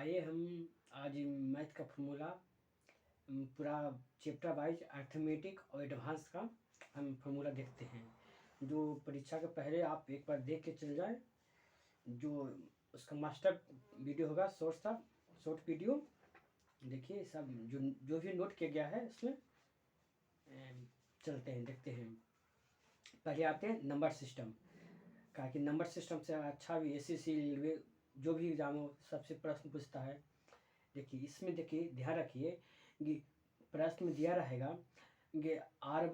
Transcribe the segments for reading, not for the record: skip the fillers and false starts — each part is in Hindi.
आइए हम आज मैथ का फॉर्मूला पूरा चैप्टर वाइज अर्थमेटिक और एडवांस का हम फॉर्मूला देखते हैं। जो परीक्षा के पहले आप एक बार देख के चल जाए, जो उसका मास्टर वीडियो होगा, शॉर्ट वीडियो देखिए। सब जो जो भी नोट किया गया है उसमें चलते हैं, देखते हैं। पहले आते हैं नंबर सिस्टम का, कि नंबर सिस्टम से अच्छा भी एसएससी रेलवे जो भी एग्जाम हो सबसे प्रश्न पूछता है। देखिए इसमें, देखिए ध्यान रखिए कि प्रश्न में दिया रहेगा कि R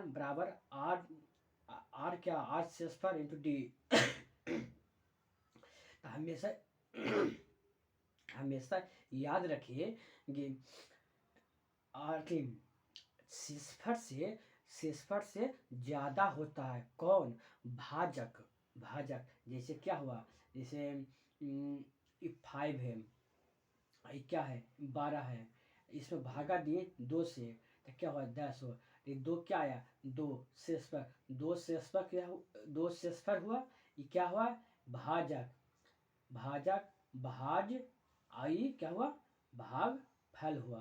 बराबर आर क्या, आर सेस्फर इंटू डी। तो हमेशा हमेशा याद रखिए कि आर की सेस्फर से ज़्यादा होता है कौन, भाजक। जैसे क्या हुआ, जैसे 5 है, ये क्या है 12 है, इसमें भागा दिए 2 से तो क्या हुआ 10 हुआ। ये 2 क्या आया, 2 शेष पर क्या हुआ, 2 शेष पर हुआ, ये क्या हुआ भाजक। भाज आई क्या हुआ, भाग फल हुआ।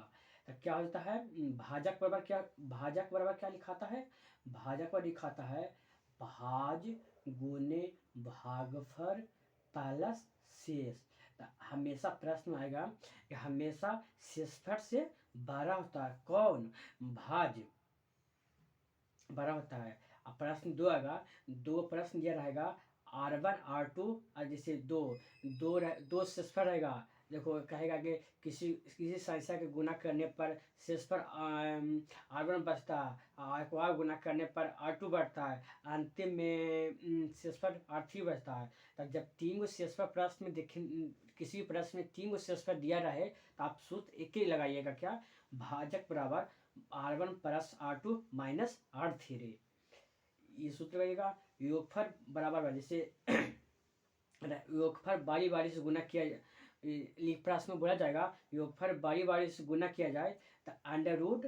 तो क्या होता है भाजक बराबर क्या लिखाता है, भाजक पर लिखाता है भाज गुने भागफल प्लस शेष। तो हमेशा प्रश्न आएगा कि हमेशा शेषफल से बड़ा होता है कौन, भाज बड़ा होता है। अब प्रश्न 2 आएगा, 2 प्रश्न दिया रहेगा R1 R2, और जैसे दो शेषफल रहेगा। देखो कहेगा कि किसी संख्या के गुना करने पर शेषफल R1 बचता है, एक और गुना करने पर R2 बढ़ता है, अंतिम में शेषफल R3 बचता है। तब जब 3 गो शेषफल प्रश्न में देखें, किसी प्रश्न में 3 गो शेषफल दिया रहे तो आप सूत्र एक ही लगाइएगा, क्या, भाजक बराबर R1 plus R2 minus R3। ये सूत्र लगेगा। योगफल बराबर, जैसे योगफल बारी से गुना किया, प्रश्न में बोला जाएगा योगफल बारी से गुना किया जाए तो अंडर रूट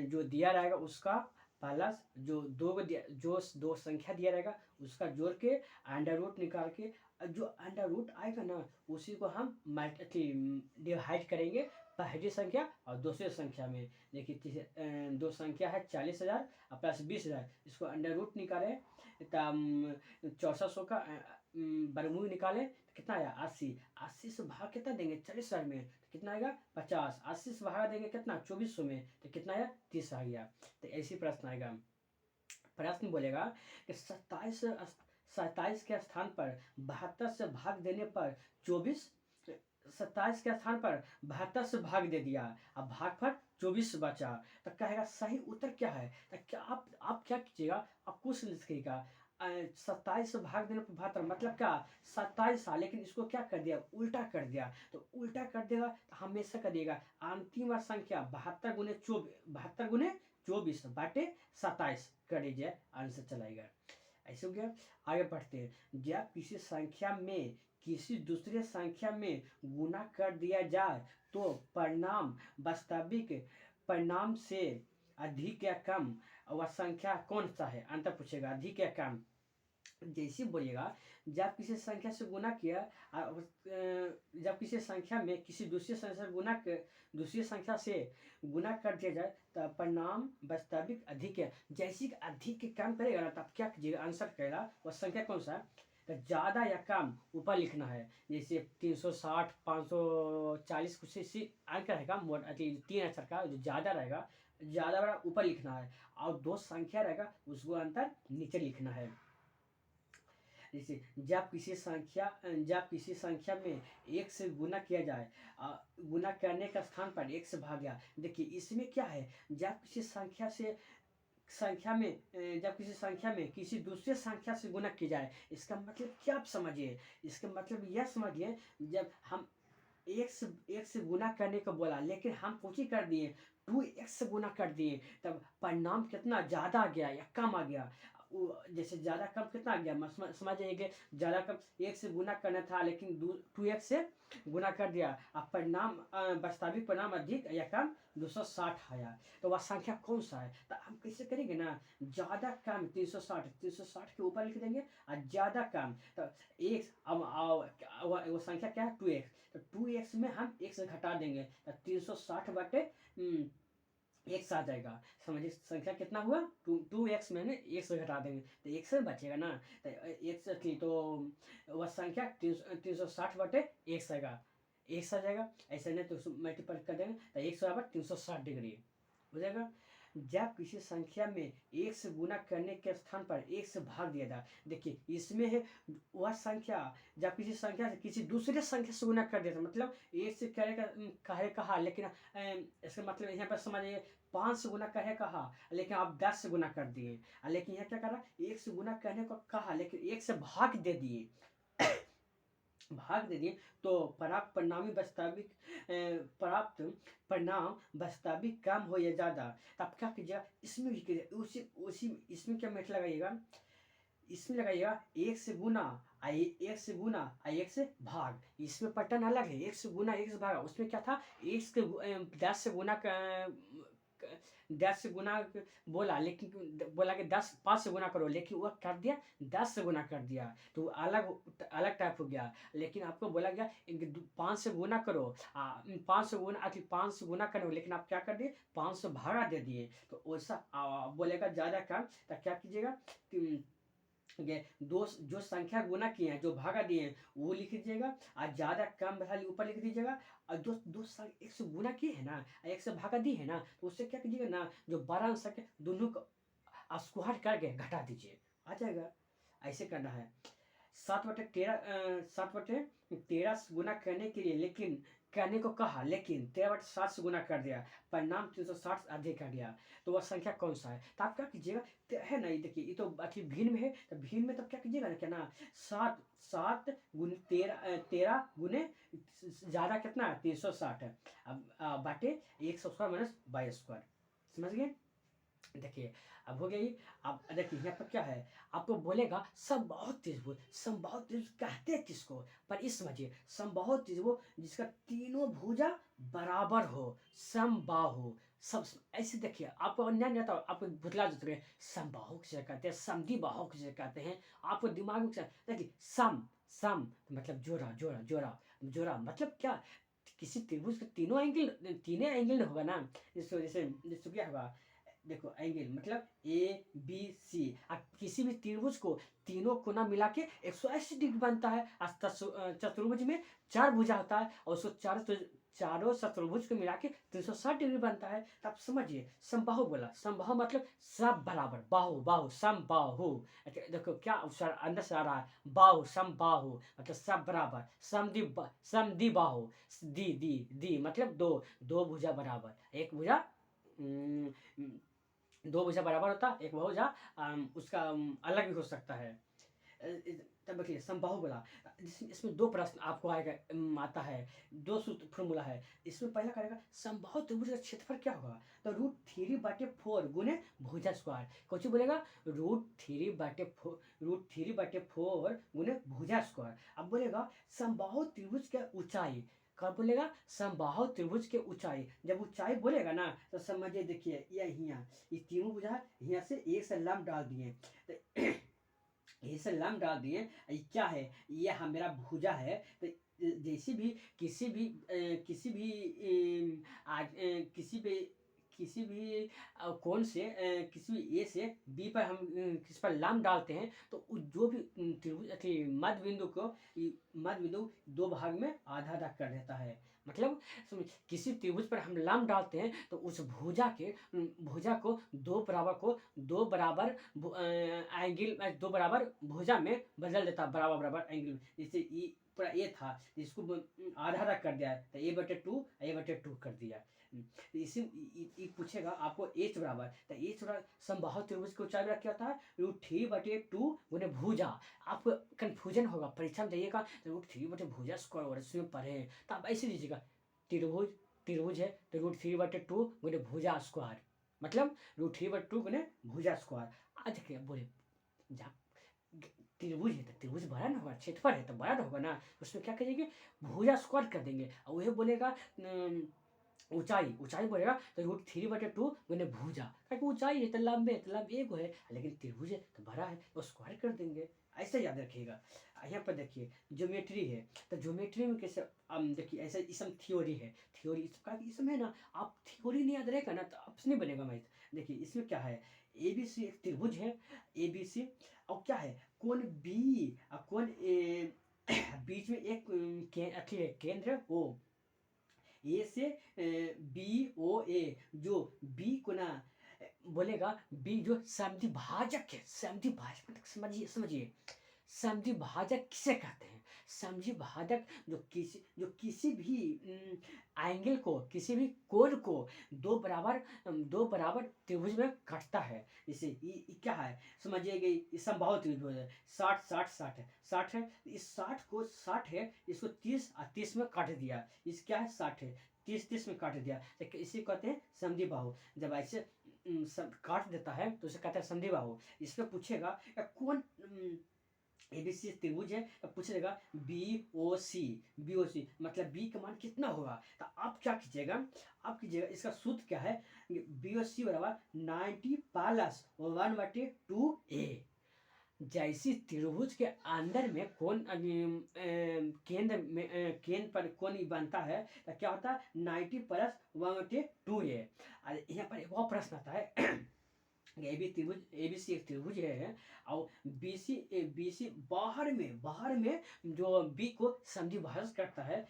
जो दिया रहेगा उसका प्लस जो दो संख्या दिया रहेगा उसका जोड़ के अंडर रूट निकाल के, जो अंडर रूट आएगा ना उसी को हम डिवाइड करेंगे पहली संख्या और दूसरी संख्या में। देखिए दो संख्या है 40,000 और प्लस 20,000, इसको अंडर रूट निकाले तो 6400 का वर्गमूल निकाले तो कितना आया 80 से भाग कितना देंगे 40,000 में तो कितना आएगा 50, 80 से भाग देंगे कितना 2400 में तो कितना आया 30 आ गया। तो ऐसी प्रश्न आएगा। प्रश्न बोलेगा कि 27 के स्थान पर 72 से भाग देने पर 27 के स्थान पर 72 से भाग दे दिया, अब भागफल 24 बचा, तो कहेगा सही उत्तर क्या है। तो क्या आप क्या कीजिएगा, आप कुछ लिखिएगा 27 से भाग देने पर 72 मतलब क्या 27 था, लेकिन इसको क्या कर दिया उल्टा कर दिया। तो उल्टा कर देगा तो हमेशा कर देगा अंतिम संख्या 72 गुने 24 बाटे 27 कर दीजिए, आंसर चलाएगा। ऐसे हो गया। आगे बढ़ते हैं। जब किसी संख्या में किसी दूसरे संख्या में गुना कर दिया जाए तो परिणाम वास्तविक परिणाम से अधिक या कम, वह संख्या कौन सा है, अंतर पूछेगा अधिक या कम। जैसे बोलिएगा जब किसी संख्या से गुना किया, जब किसी संख्या में किसी दूसरी संख्या से गुना कर दिया जाए तो परिणाम वास्तविक अधिक है। जैसे कि अधिक के कम करेगा ना तब क्या कीजिएगा, आंसर करेगा वह संख्या कौन सा है, तो ज़्यादा या कम ऊपर लिखना है। जैसे 360 540 कुछ इसी अंक रहेगा, 3 अक्षर का जो ज़्यादा रहेगा, ज़्यादा बड़ा ऊपर लिखना है, और 2 संख्या रहेगा उसको अंतर नीचे लिखना है। जैसे जब किसी संख्या में 1 से गुना किया जाए, गुना करने का स्थान पर 1 से भाग गया। देखिए इसमें क्या है, जब किसी संख्या में किसी दूसरे संख्या से गुना की जाए, इसका मतलब क्या आप समझिए, इसका मतलब यह समझिए जब हम एक से गुना करने को बोला लेकिन हम कुछ ही कर दिए 2x से गुना कर दिए, तब परिणाम कितना ज़्यादा आ गया या कम आ गया। जैसे ज़्यादा कम कितना आ गया, समझ जाइए कि ज़्यादा कम एक से गुना करना था, लेकिन 2x से गुना कर दिया। अब परिणाम वास्तविक परिणाम अधिक या कम 260 आया। तो वह संख्या कौन सा है, तो हम कैसे करेंगे ना, ज़्यादा कम 360 के ऊपर लिख देंगे, और ज़्यादा कम तो एक वो संख्या क्या है 2x, तो 2x में हम एक से घटा देंगे, तो 360 बटे एक्स आ जाएगा। समझिए संख्या कितना हुआ, 2x में एक से घटा देंगे तो एक से बचेगा ना, तो एक्स थी तो वह संख्या 360 बटे एक्स आएगा, एक्स आ जाएगा। ऐसे नहीं तो मल्टीपल कर देंगे तो 100/360 हो जाएगा। जब किसी संख्या में एक से गुना करने के स्थान पर एक से भाग दिया जाए, देखिए इसमें है वह संख्या, जब किसी संख्या से किसी दूसरे संख्या से गुना कर देता, मतलब एक से करेगा कहा, लेकिन इसका मतलब यहाँ पर समझिए 5 से गुना कहे कहा, लेकिन आप 10 से गुना कर दिए, लेकिन यहाँ क्या करा, एक से गुना करने को कहा लेकिन एक से भाग दे दिए, भाग दे दिए, तो प्राप्त परिणाम वास्तविक कम हो या ज़्यादा। तब क्या कीजिएगा, इसमें भी कीजिए उसी उसी इसमें क्या मेथड लगाइएगा, इसमें लगाइएगा एक से गुना एक से गुना एक से भाग, इसमें पैटर्न अलग है, एक से गुना एक से भाग, उसमें क्या था एक से 10 से गुना 10 से गुना बोला, लेकिन बोला कि 5 से गुना करो, लेकिन वह कर दिया 10 से गुना कर दिया, तो अलग अलग टाइप हो गया। लेकिन आपको बोला गया 5 से गुना करो, 5 से गुना करो, लेकिन आप क्या कर दिए 5 से भागा दे दिए, तो वैसा बोलेगा ज़्यादा कम, तो क्या कीजिएगा दो जो संख्या गुना किए हैं, जो भागा दिए हैं वो लिख दीजिएगा, और ज़्यादा कम वैल्यू ऊपर लिख दीजिएगा, और जो एक से गुना किए है ना, एक से भागा दी है ना, तो उससे क्या कीजिएगा ना, जो 12 संख्या दोनों को स्क्वायर करके घटा दीजिए, आ जाएगा। ऐसे करना है। 7/13 से गुना करने के लिए, लेकिन करने को कहा, लेकिन 13/7 से गुना कर दिया, परिणाम 360 से अधिक कर दिया, तो वह संख्या कौन सा है, तो आप क्या कीजिएगा, है ना, ये देखिए ये तो अच्छी भिन्न में है, तो भिन्न में तब क्या कीजिएगा ना, क्या ना 7 गुने 13 गुने ज़्यादा कितना है 360 है, अब बाटे 100² माइनस 22², समझ गए। देखिए अब हो गई। अब देखिए यहाँ पर क्या है, आपको बोलेगा समबाहु त्रिभुज, समबाहु त्रिभुज कहते हैं किसको, पर इस समझिए समबाहु त्रिभुज जिसका तीनों भुजा बराबर हो, समबाहु। सब ऐसे देखिए, आपको अन्य नहीं आता, आपको भुतला देते हैं समबाहु किसे कहते हैं, समद्विबाहु किसे कहते हैं, आपको दिमाग में देखिए सम सम मतलब जोड़ा जोड़ा जोड़ा जोड़ा, मतलब क्या, किसी त्रिभुज के तीनों एंगल होगा ना, इसको जैसे क्या होगा, देखो एंगल मतलब ए बी सी, अब किसी भी त्रिभुज को तीनों कोना मिला के 180 डिग्री बनता है। चतुर्भुज में 4 भुजा होता है, और उसको चारों चतुर्भुज को मिला के 360 डिग्री बनता है। तब समझिए समबाहु बोला, समबाहु मतलब सब बराबर, बाहु बाहु समबाहु, देखो क्या अक्षर अंदर से आ रहा है, बाहु समबाहु मतलब सब बराबर, समद्वि बाहु, दी दी दी मतलब दो भुजा बराबर, एक भुजा दो भुजा बराबर होता, एक भुजा उसका अलग भी हो सकता है। तब देखिए समबाहु बोला, इसमें 2 प्रश्न आपको आएगा, आता है 2 सूत्र फॉर्मूला है। इसमें पहला करेगा समबाहु त्रिभुज का क्षेत्रफल क्या होगा, तो √3/4 गुने भुजा स्क्वायर, कुछ बोलेगा √3/4 गुने भुजा स्क्वायर। अब बोलेगा समबाहु त्रिभुज का ऊंचाई, कब बोलेगा समबाहु त्रिभुज के ऊंचाई, जब ऊंचाई बोलेगा ना तो समझिए, देखिए यहाँ ये तीनों भुजा यहाँ से एक से लंब डाल दिए, तो ऐसे लंब डाल दिए, ये क्या है, ये मेरा भुजा है, तो जैसे भी किसी भी कोण से किसी भी ए से बी पर हम किस पर लंब डालते हैं, तो जो भी त्रिभुज मध्य बिंदु 2 भाग में आधा आधा कर देता है। मतलब किसी त्रिभुज पर हम लंब डालते हैं तो उस भुजा को दो बराबर एंगल, 2 बराबर भुजा में बदल देता है, बराबर बराबर एंगल। जैसे ये पूरा ए था, इसको आधा आधा कर दिया, तो a/2 कर दिया। इसी पूछेगा आपको एच बराबर, तो एच बराबर समबाहु त्रिभुज की ऊंचाई क्या होता है, √3/2 गुने भुजा। आपको कंफ्यूजन होगा, परीक्षा में जाइएगा तो √3/भुजा स्क्वायर उसमें पढ़े, तो आप ऐसे लीजिएगा त्रिभुज है तो √3/2 गुने भुजा स्क्वायर, मतलब √3/2 गुने भुजा स्क्वायर। आज देखिए बोले जहाँ त्रिभुज है तो त्रिभुज बड़ा ना होगा, क्षेत्रफल है तो बड़ा ना होगा ना, उसमें क्या करेंगे, भुजा स्क्वायर कर देंगे और वही बोलेगा ऊंचाई, ऊंचाई बोलेगा तो √3/2 गुने भुजा, क्योंकि ऊंचाई है तो लंबे है तो लंब एक है, लेकिन त्रिभुज है तो बड़ा है तो स्क्वायर कर देंगे। ऐसे याद रखिएगा। यहाँ पर देखिए ज्योमेट्री है, तो ज्योमेट्री में कैसे देखिए ऐसा इसम थ्योरी है, थ्योरी इसका इसमें ना आप थ्योरी नहीं याद रहेगा ना तो आपसे नहीं बनेगा मैथ। देखिए इसमें क्या है, ए बी सी एक त्रिभुज है, ए बी सी, और क्या है कोण बी और कोण ए बीच में एक केंद्र ओ, ए से बी ओ ए, जो बी को ना बोलेगा बी जो समद्वि भाजक है, समद्वि भाजक मतलब समझिए समझिए, समद्वि भाजक किसे कहते हैं, समद्वि भाजक जो किसी भी एंगल को, किसी भी कोण को दो बराबर त्रिभुज में काटता है। जैसे क्या है समझिए कि ये समबाहु त्रिभुज है, 60 60 60 है, 60 है, इस 60 को 60 है, इसको 30 और 30 में काट दिया, इस क्या है 60 है, 30 में काट दिया, तो इसी कहते हैं समद्वि बाहु। जब ऐसे सब काट देता है तो उसे कहते हैं समद्वि बाहु। इसमें पूछेगा कौन एबीसी त्रिभुज है तो पूछेगा बी ओ सी मतलब बी का मान कितना होगा, तो आप क्या कीजिएगा, इसका सूत्र क्या है, बी ओ सी बराबर 90 प्लस 1/2 ए। जैसी त्रिभुज के अंदर में कोण केंद्र पर कोण बनता है तो क्या होता है 90 प्लस 1/2 ए। यहाँ पर एक और प्रश्न आता है एबीसी एक त्रिभुज है और बीसी बाहर में जो बी को समद्वि भाजक करता है,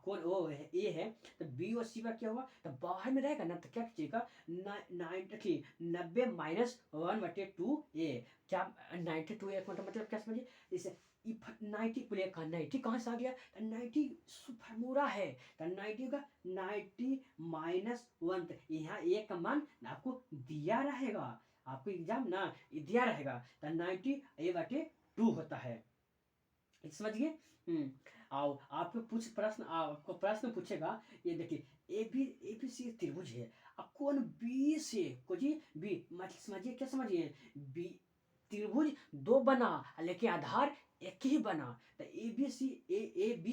कोण ओ है ए है, तो बी और सी का क्या होगा, तो बाहर में रहेगा ना तो क्या कीजिएगा 90 माइनस 1/2 ए, क्या 92 ए मतलब क्या समझिए, जैसे 90 प्ले का 90 कहाँ से आ गया, तो 90 फॉर्मूला है, तो 90 का 90 माइनस 1, यहाँ ए का मान आपको दिया रहेगा, आपको एग्जाम ना दिया रहेगा, तो 90 a/2 होता है, समझिए। आओ आपको प्रश्न पूछेगा, ये देखिए ए बी सी त्रिभुज है, अब कौन बी से को जी बी मतलब समझिए क्या समझिए, बी त्रिभुज दो बना लेकिन आधार एक ही बना, तो ए बी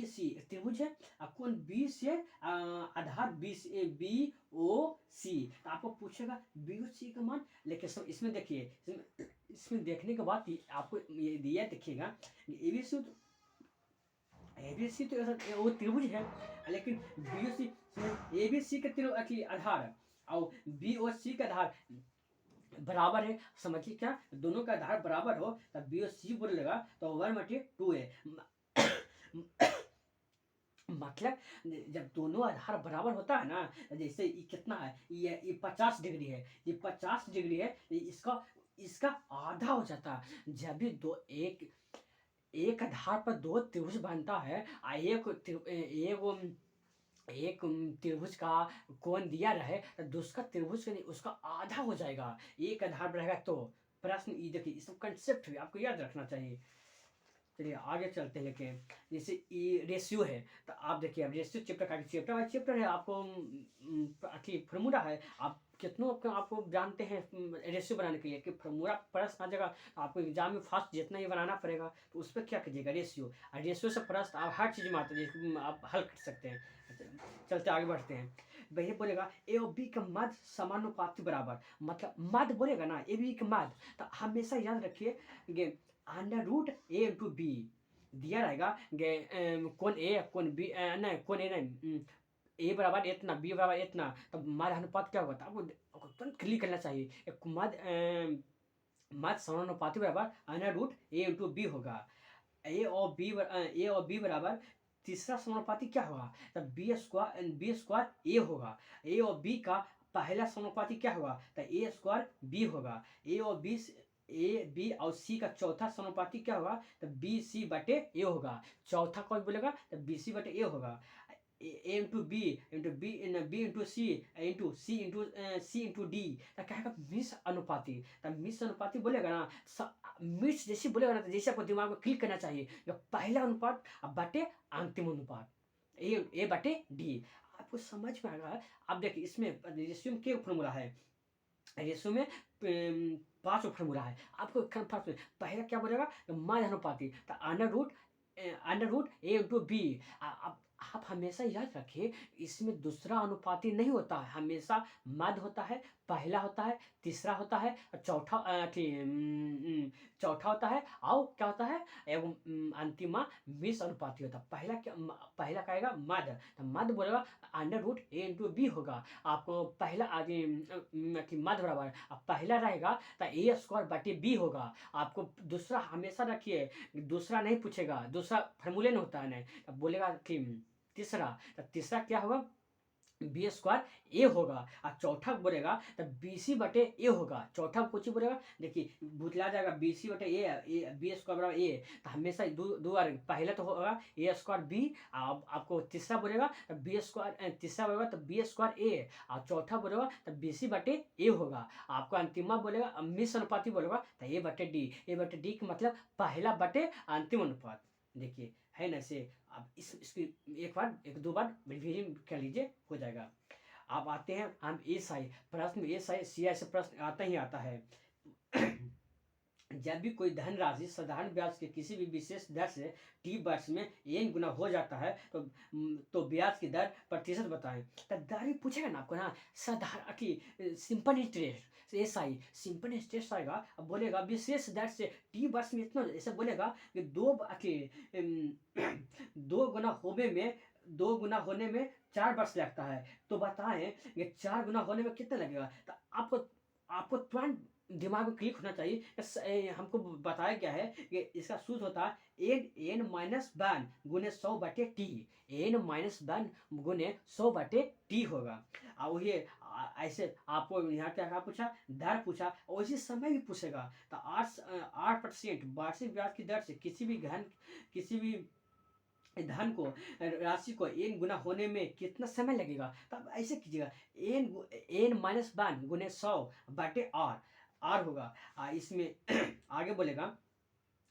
सी त्रिभुज है, अब कौन बी से आधार बी ओ सी, तो आपको पूछेगा बी ओ सी का मान, लेकिन इसमें देखिए इसमें देखने के बाद आपको ये दिया देखिएगा एबीसी तो ऐसा वो त्रिभुज है, लेकिन बीओसी एबीसी के आधार और बीओसी का आधार बराबर है, समझिए क्या दोनों का आधार बराबर हो तब बीओसी बोलेगा तो 1/2 है। मतलब जब दोनों आधार बराबर होता है ना, जैसे ये कितना है, ये 50 डिग्री है, ये 50 डिग्री है, इसका आधा हो जाता है। जब भी एक आधार पर दो त्रिभुज बनता है, एक त्रिभुज का कोण दिया रहे तो दूसरा त्रिभुज का नहीं उसका आधा हो जाएगा, एक आधार पर रहेगा तो। प्रश्न ये देखिए इसका कंसेप्ट भी आपको याद रखना चाहिए। चलिए आगे चलते हैं लेके, जैसे ये रेशियो है, तो आप देखिए अब रेशियो चैप्टर वाइज चैप्टर है, आपको फॉर्मूला है, आप कितनों आपको जानते हैं रेशियो बनाने के लिए कि फॉर्मूला प्रश्न आ जाएगा, आपको एग्जाम में फास्ट जितना ही बनाना पड़ेगा, तो उस पर क्या कीजिएगा रेशियो, और रेशियो से प्रश्न आप हर चीज़ में आते हैं आप हल कर सकते हैं। चलते आगे बढ़ते हैं, वही बोलेगा ए और बी का मध्य समानुपाती बराबर, मतलब मध्य बोलेगा ना ए बी का मध्य, तो हमेशा याद रखिए √a/b दिया रहेगा, कौन ए कौन बी नहीं कौन ए नहीं ए बराबर इतना बी बराबर इतना, तब मध्य अनुपात क्या होगा, आपको तुरंत क्लिक करना चाहिए, एक मध्य समानुपाती बराबर √a/b होगा, ए और बी बराबर तीसरा समानुपाती क्या होगा, तब बी स्क्वायर ए होगा, ए और बी का पहला समानुपाती क्या होगा, तो ए स्क्वायर बी होगा, ए बी और सी का चौथा समानुपाती क्या होगा, तो बी सी बटे ए होगा, चौथा कौन बोलेगा तो बी सी बटे ए होगा, ए इंटू बी इंटू सी इंटू सी इंटू डी, तो कहेगा मिस अनुपाती, तब मिस अनुपाती बोलेगा ना, मिस जैसे बोलेगा ना तो जैसे आपको दिमाग में क्लिक करना चाहिए, जो पहला अनुपात बटे अंतिम अनुपात ए बटे डी, आपको समझ में आएगा। अब देखिए इसमें रेशियो में क्या फॉर्मूला है, रेशो में 5 फॉर्मूला है, आपको कंफर्म पहला क्या बोलेगा माध्य अनुपाती, तो अंडर रूट ए इंटू बी। अब आप हमेशा याद रखिए, इसमें दूसरा अनुपाती नहीं होता है, हमेशा मध्य होता है, पहला होता है, तीसरा होता है, और चौथा होता है, और क्या होता है एवं अंतिमा मिस अनुपाती होता है। पहला कहेगा मध्य, तो मध्य बोलेगा अंडर रूट ए इंटू बी होगा। आपको पहला मध्य बराबर, अब पहला रहेगा तो ए स्क्वायर बटे बी होगा। आपको दूसरा हमेशा रखिए, दूसरा नहीं पूछेगा, दूसरा फॉर्मूले में होता है नहीं, अब बोलेगा कि तीसरा, तो तीसरा क्या होगा बी स्क्वायर ए होगा। और चौथा बोलेगा तो बी सी बटे ए होगा। चौथा कुछ ही बोलेगा, देखिए भूतला जाएगा बी सी बटे ए, बी स्क्वायर बराबर ए, तो हमेशा दो बार पहले तो होगा ए स्क्वायर बी, आपको तीसरा बोलेगा तो बी स्क्वायर, तीसरा बोलेगा तो बी स्क्वायर ए, और चौथा बोलेगा तो बी सी बटे ए होगा। आपको अंतिमा बोलेगा मिस अनुपाती बोलेगा तो ए बटे डी का मतलब पहला बटे अंतिम अनुपात। देखिए है ना से, अब इसकी एक दो बार रिवीजन कर लीजिए, हो जाएगा। अब आते हैं हम एसआई प्रश्न, एसआई सीआई से प्रश्न आता ही आता है। जब भी कोई धनराशि साधारण ब्याज के किसी भी विशेष दर से टी वर्ष में n गुना हो जाता है, तो ब्याज की दर प्रतिशत बताएं। तो दर ही पूछेगा ना आपको ना, साधारण simple interest SI simple interest आएगा। अब बोलेगा विशेष दर से टी वर्ष में इतना, ऐसे बोलेगा कि दो गुना होने में 4 वर्ष लगता है, तो बताएं ये 4 गुना होने में कितना लगेगा। तो आपको तुरंत दिमाग में क्लिक होना चाहिए। हमको बताया गया है कि इसका सूत्र होता है एन माइनस वन गुने 100 बटे टी, एन माइनस वन गुने 100 बटे टी होगा। और ये ऐसे आपको यहाँ क्या पूछा, दर पूछा, और इसी समय भी पूछेगा। तो 8% वार्षिक ब्याज की दर से किसी भी धन को राशि को n गुना होने में कितना समय लगेगा। तब ऐसे कीजिएगा, एन माइनस वन गुने 100 बटे आर होगा। इसमें आगे बोलेगा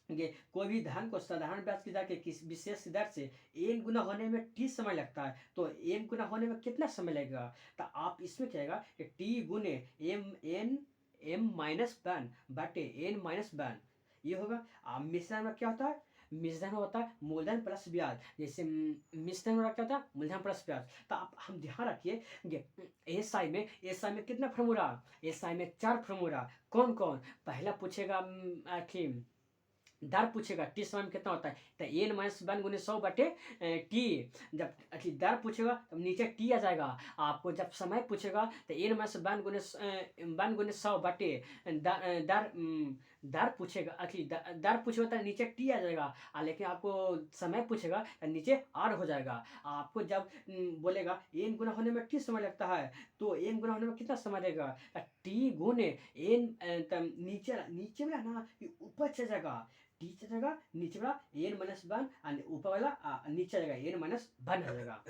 कि कोई भी धन को साधारण ब्याज की दर के किस विशेष दर से n गुना होने में t समय लगता है, तो n गुना होने में कितना समय लगेगा। तो आप इसमें क्या आएगा कि t गुने m माइनस वन बटे n माइनस वन, ये होगा। मिश्रण में क्या होता है, मिश्रण होता है मूलधन प्लस ब्याज। जैसे मिश्रण में क्या होता है मूलधन प्लस ब्याज। तो आप हम ध्यान रखिए एसआई में कितना फॉर्मूला, एसआई में 4 फॉर्मूला। कौन कौन, पहला पूछेगा दर पूछेगा टी समय में कितना होता है, तो एन माइनस वन गुने 100 बटे टी। जब दर पूछेगा तो नीचे टी आ जाएगा। आपको जब समय पूछेगा तो एन माइनस वन गुने 100 बटे दर पूछेगा दर पूछेगा तो नीचे टी आ जाएगा। लेकिन आपको समय पूछेगा तो नीचे आर हो जाएगा। आपको जब बोलेगा एन गुना होने में टी समय लगता है, तो एन गुना होने में कितना समय लगेगा, टी गुने एन, नीचे वाला ना ऊपर चल जाएगा, टी चलेगा नीचे वाला एन माइनस वन, ऊपर वाला नीचे जाएगा एन माइनस वन हो जाएगा।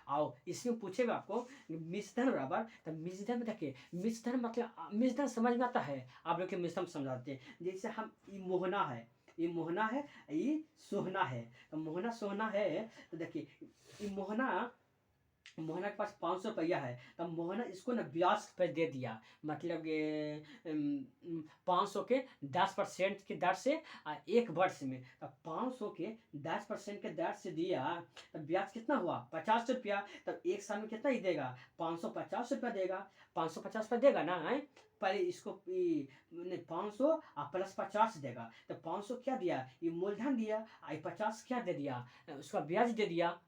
आओ इसमें पूछेगा आपको मिश्रण बराबर, तो मिश्रण में देखिए मिश्रण मतलब मिश्रण समझ में आता है, आप लोग के मिश्रण समझाते हैं। जैसे हम ये मोहना है, ये सोहना है। तो मोहना सोहना है, तो देखिए ये मोहना के पास 500 रुपया है, तब मोहना इसको ना ब्याज पे दे दिया, मतलब 500 के 10% के दर से एक वर्ष में। तब 500 के 10% के दर से दिया, तब ब्याज कितना हुआ 50 रुपया। तब एक साल में कितना ही देगा 550 रुपया देगा, 550 रुपया देगा ना है। पहले इसको 500 प्लस 50 देगा, तो 500 क्या दिया, ये मूलधन दिया, 50 क्या दे दिया, उसका ब्याज दे दिया।